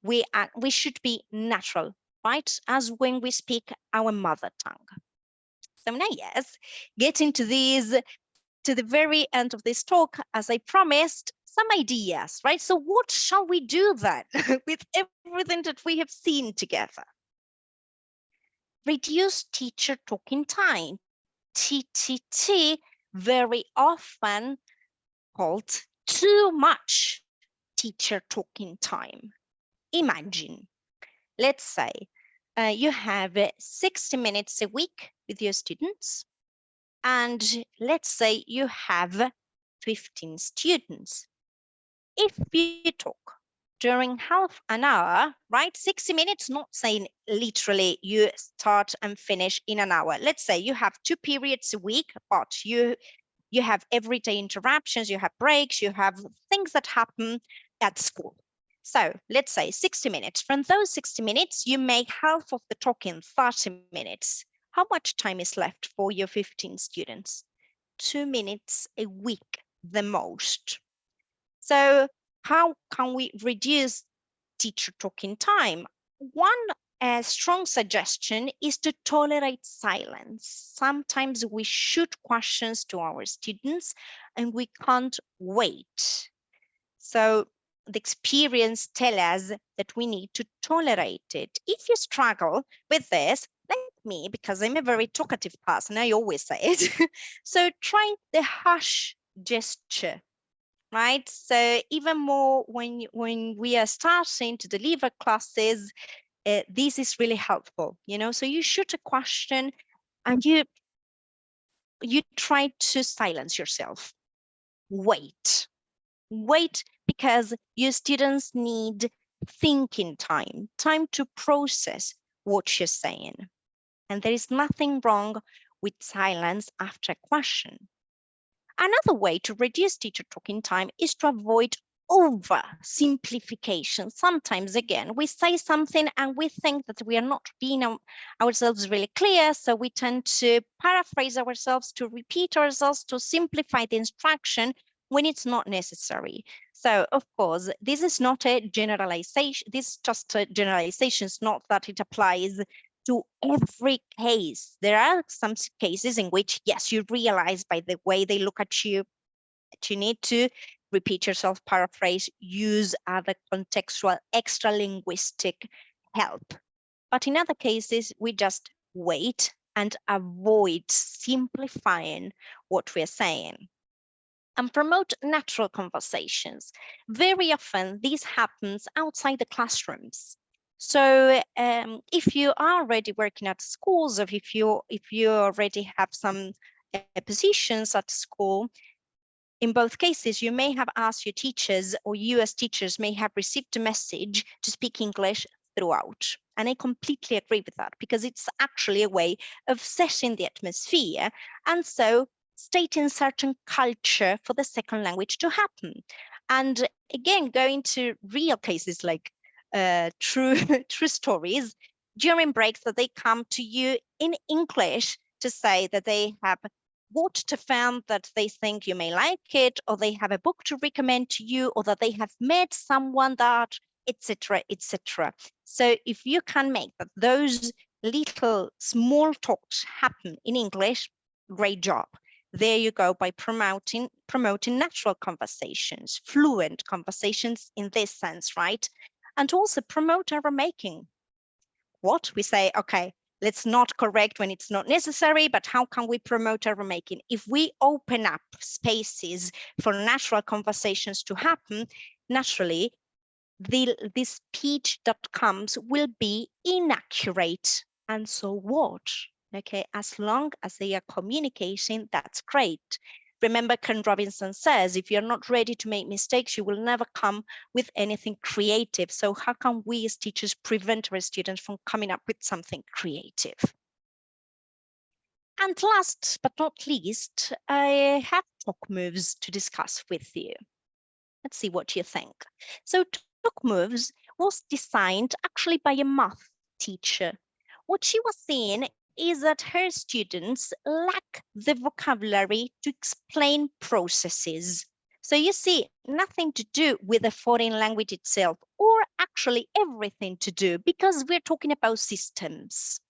We should be natural, right? As when we speak our mother tongue. So now, yes, getting to the very end of this talk, as I promised, some ideas, right? So what shall we do then with everything that we have seen together? Reduce teacher talking time, TTT, very often called too much teacher talking time. Imagine, let's say you have 60 minutes a week with your students, and let's say you have 15 students. If you talk during half an hour, right? 60 minutes, not saying literally you start and finish in an hour. Let's say you have 2 periods a week, but you have everyday interruptions, you have breaks, you have things that happen at school. So let's say 60 minutes. From those 60 minutes, you make half of the talking, 30 minutes. How much time is left for your 15 students? 2 minutes a week, the most. So how can we reduce teacher talking time? One strong suggestion is to tolerate silence. Sometimes we shoot questions to our students and we can't wait. So the experience tells us that we need to tolerate it. If you struggle with this, like me, because I'm a very talkative person, I always say it. So try the hush gesture. Right, so even more when we are starting to deliver classes, this is really helpful. So you shoot a question and you try to silence yourself. Wait because your students need thinking time to process what you're saying, and there is nothing wrong with silence after a question. Another way to reduce teacher talking time is to avoid oversimplification. Sometimes, again, we say something and we think that we are not being ourselves really clear, so we tend to paraphrase ourselves, to repeat ourselves, to simplify the instruction when it's not necessary. So, of course, this is not a generalization. This is just a generalization. It's not that it applies to every case. There are some cases in which, yes, you realize by the way they look at you that you need to repeat yourself, paraphrase, use other contextual, extra linguistic help. But in other cases, we just wait and avoid simplifying what we're saying. And promote natural conversations. Very often, this happens outside the classrooms. So if you are already working at schools, or if you already have some positions at school, in both cases, you may have asked your teachers, or you as teachers may have received a message to speak English throughout. And I completely agree with that, because it's actually a way of setting the atmosphere. And so stating certain culture for the second language to happen. And again, going to real cases like true stories, during breaks that they come to you in English to say that they have watched a film that they think you may like it, or they have a book to recommend to you, or that they have met someone that, etc., etc. So if you can make those little small talks happen in English, great job. There you go, by promoting natural conversations, fluent conversations in this sense, right? And also promote error making. What we say, okay, let's not correct when it's not necessary, but how can we promote error making? If we open up spaces for natural conversations to happen, naturally, the speech that comes will be inaccurate. And so what? Okay, as long as they are communicating, that's great. Remember, Ken Robinson says, if you're not ready to make mistakes, you will never come with anything creative. So how can we as teachers prevent our students from coming up with something creative? And last but not least, I have talk moves to discuss with you. Let's see what you think. So talk moves was designed actually by a math teacher. What she was saying is that her students lack the vocabulary to explain processes. So you see, nothing to do with the foreign language itself, or actually everything to do, because we're talking about systems.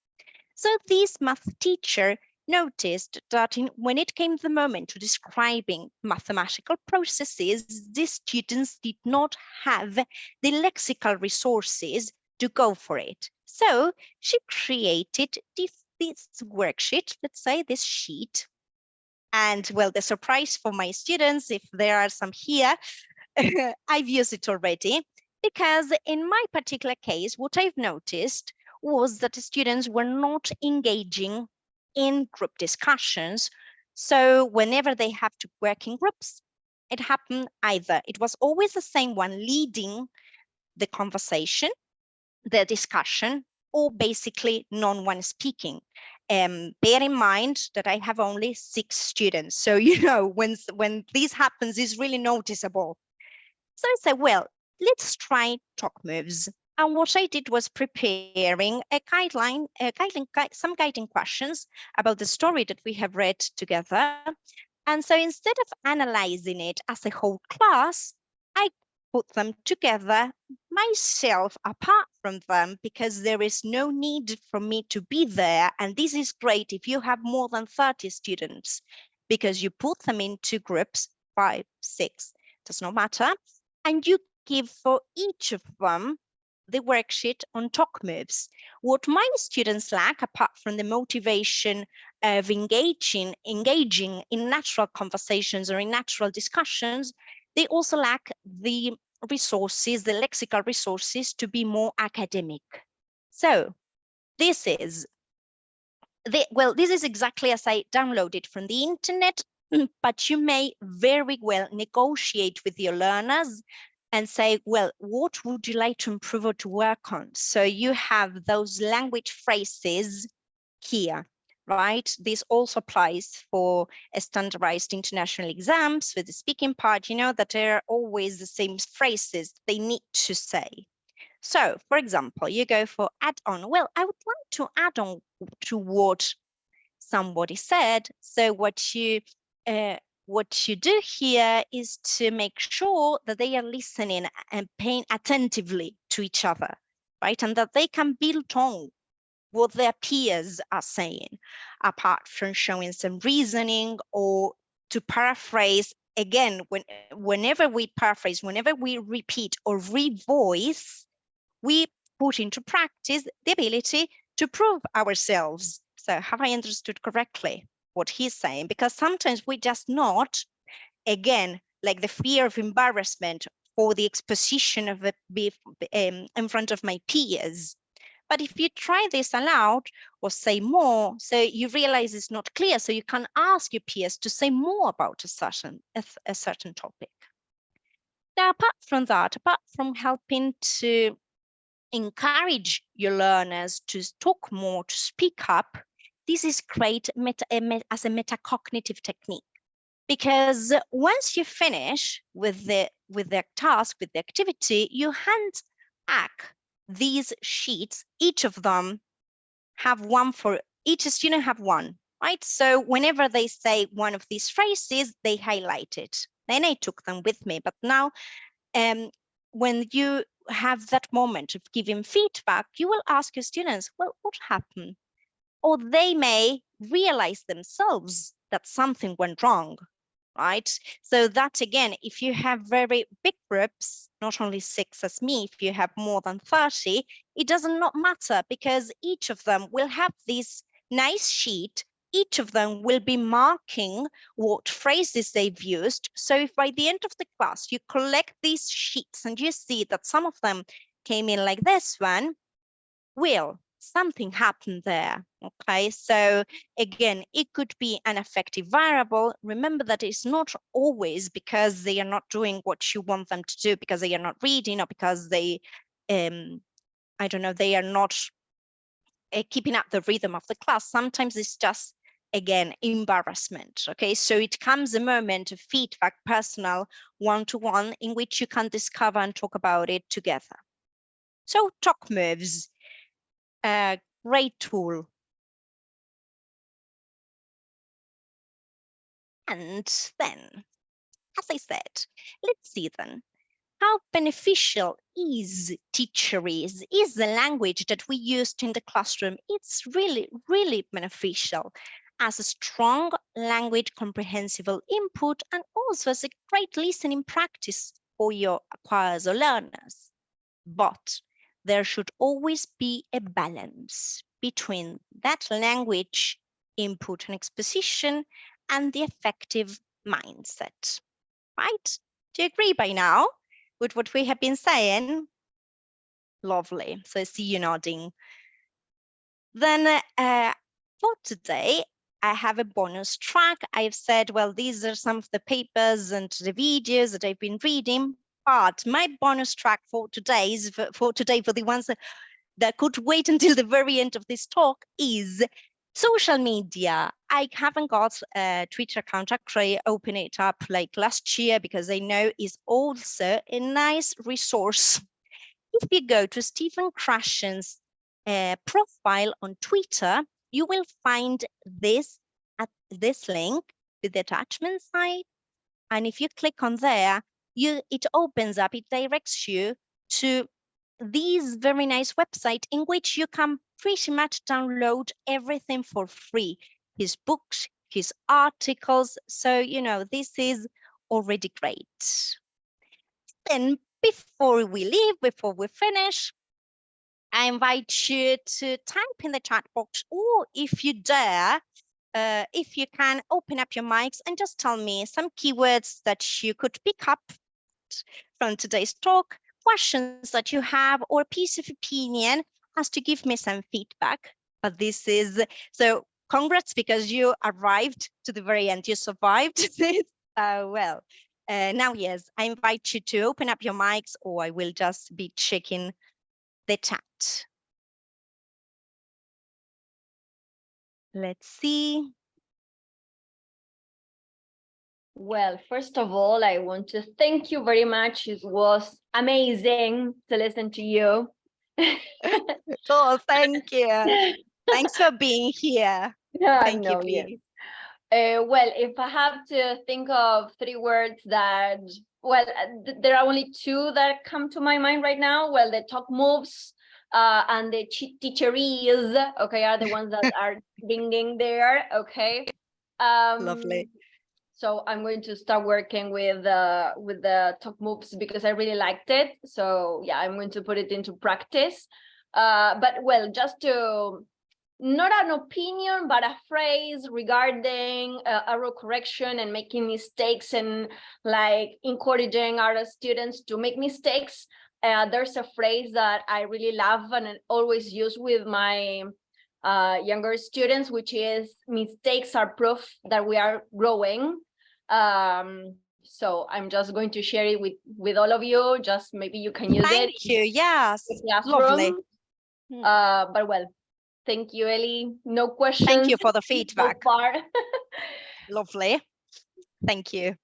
So this math teacher noticed that when it came the moment to describing mathematical processes, the students did not have the lexical resources to go for it. So she created this worksheet, let's say this sheet. And well, the surprise for my students, if there are some here, I've used it already, because in my particular case, what I've noticed was that the students were not engaging in group discussions. So whenever they have to work in groups, it happened either it was always the same one leading the conversation, the discussion, or basically no one speaking. Bear in mind that I have only 6 students. So, you know, when this happens, it's really noticeable. So I said, well, let's try talk moves. And what I did was preparing a some guiding questions about the story that we have read together. And so instead of analyzing it as a whole class, I put them together myself apart from them, because there is no need for me to be there. And this is great if you have more than 30 students, because you put them into groups, 5, 6, does not matter. And you give for each of them the worksheet on talk moves. What my students lack, apart from the motivation of engaging in natural conversations or in natural discussions, they also lack the resources, the lexical resources, to be more academic. So this is exactly as I downloaded from the internet, but you may very well negotiate with your learners and say, well, what would you like to improve or to work on? So you have those language phrases here, right? This also applies for standardized international exams with the speaking part, you know, that there are always the same phrases they need to say. So, for example, you go for add on. Well, I would like to add on to what somebody said. So what you do here is to make sure that they are listening and paying attentively to each other, right? And that they can build on what their peers are saying, apart from showing some reasoning, or to paraphrase. Again, whenever we paraphrase, whenever we repeat or revoice, we put into practice the ability to prove ourselves. So have I understood correctly what he's saying? Because sometimes we just not, again, like the fear of embarrassment or the exposition of it in front of my peers. But if you try this aloud or say more, so you realize it's not clear, so you can ask your peers to say more about a certain topic. Now, apart from that, apart from helping to encourage your learners to talk more, to speak up, this is great as a metacognitive technique, because once you finish with the task, with the activity, you hand back these sheets. Each of them have one for each student, have one, right? So whenever they say one of these phrases, they highlight it. Then I took them with me, but now when you have that moment of giving feedback, you will ask your students, well, what happened? Or they may realize themselves that something went wrong, right? So that again, if you have very big groups, not only 6 as me, if you have more than 30, it does not matter, because each of them will have this nice sheet. Each of them will be marking what phrases they've used. So if by the end of the class you collect these sheets and you see that some of them came in like this one, well, something happened there. Okay, so again, it could be an affective variable. Remember that it's not always because they are not doing what you want them to do, because they are not reading, or because they, I don't know, they are not keeping up the rhythm of the class. Sometimes it's just, again, embarrassment. Okay, so it comes a moment of feedback, personal, one-to-one, in which you can discover and talk about it together. So talk moves, a great tool. And then, as I said, let's see then, how beneficial is Teacherese? Is the language that we used in the classroom? It's really, really beneficial as a strong language comprehensible input, and also as a great listening practice for your acquirers or learners. But there should always be a balance between that language input and exposition and the effective mindset, right? Do you agree by now with what we have been saying? Lovely. So I see you nodding. Then for today, I have a bonus track. I've said, well, these are some of the papers and the videos that I've been reading, but my bonus track for today is for the ones that could wait until the very end of this talk is social media. I haven't got a Twitter account. I opened it up like last year because I know is also a nice resource. If you go to Stephen Krashen's profile on Twitter, you will find this at this link with the attachment side. And if you click on there, it opens up, it directs you to these very nice website in which you can pretty much download everything for free. His books, his articles. So, you know, this is already great. Then before we leave, before we finish, I invite you to type in the chat box, or if you dare, if you can open up your mics and just tell me some keywords that you could pick up from today's talk, questions that you have, or a piece of opinion, as to give me some feedback. But this is, so congrats, because you arrived to the very end, you survived this. Well, now, yes, I invite you to open up your mics, or I will just be checking the chat. Let's see. Well, first of all, I want to thank you very much. It was amazing to listen to you. Oh, thank you. Thanks for being here. Thank you, please. Well, if I have to think of 3 words that, well, there are only 2 that come to my mind right now. Well, the talk moves and the teacherese, okay, are the ones that are ringing there, okay. Lovely. So I'm going to start working with the talk moves because I really liked it. So yeah, I'm going to put it into practice. But well, just to, not an opinion, but a phrase regarding error correction and making mistakes, and like encouraging our students to make mistakes. There's a phrase that I really love and I always use with my younger students, which is mistakes are proof that we are growing. So I'm just going to share it with all of you. Just maybe you can use it. Thank you. Yes, in the classroom. lovely. But well, Thank you, Ellie. No questions. Thank you for the so feedback. far. Lovely. Thank you.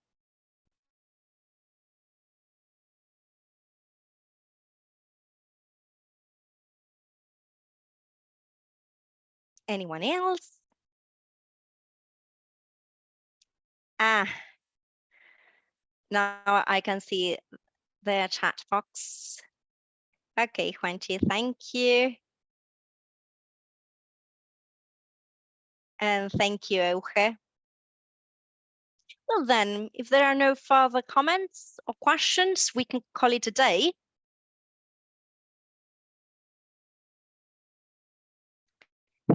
Anyone else? Ah, now I can see the chat box. Okay, Juanchi, thank you. And thank you, Euge. Well then, if there are no further comments or questions, we can call it a day.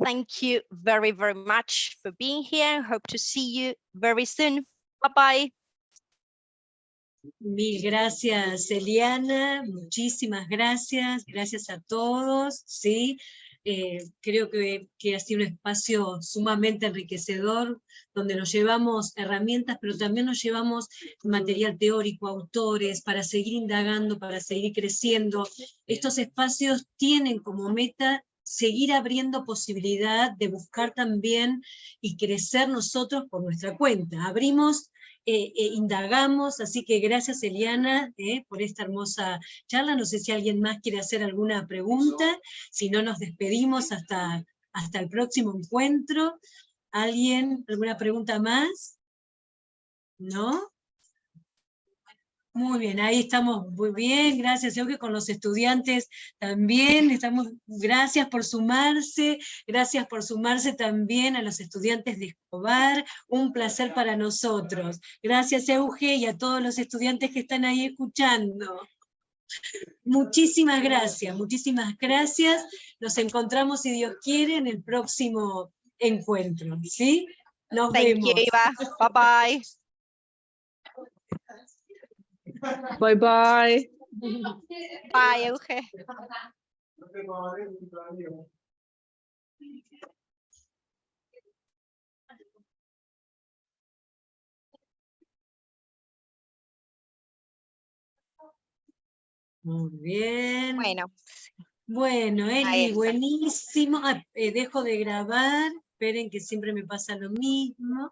Thank you very, very much for being here. Hope to see you very soon. Bye-bye. Mil gracias, Eliana, muchísimas gracias, gracias a todos, ¿sí? Creo que ha sido un espacio sumamente enriquecedor, donde nos llevamos herramientas, pero también nos llevamos material teórico, autores, para seguir indagando, para seguir creciendo. Estos espacios tienen como meta seguir abriendo posibilidad de buscar también y crecer nosotros por nuestra cuenta. Abrimos, indagamos, así que gracias Eliana por esta hermosa charla. No sé si alguien más quiere hacer alguna pregunta, si no nos despedimos hasta el próximo encuentro. ¿Alguien? ¿Alguna pregunta más? ¿No? Muy bien, ahí estamos muy bien, gracias Euge, con los estudiantes también, gracias por sumarse también a los estudiantes de Escobar, un placer para nosotros. Gracias Euge y a todos los estudiantes que están ahí escuchando. Muchísimas gracias, nos encontramos si Dios quiere en el próximo encuentro, ¿sí? Nos vemos. Thank you, Eva. Bye-bye. Bye bye. Bye, Euge. Muy bien. Bueno, Eli, ahí está. buenísimo. Dejo de grabar. Esperen que siempre me pasa lo mismo.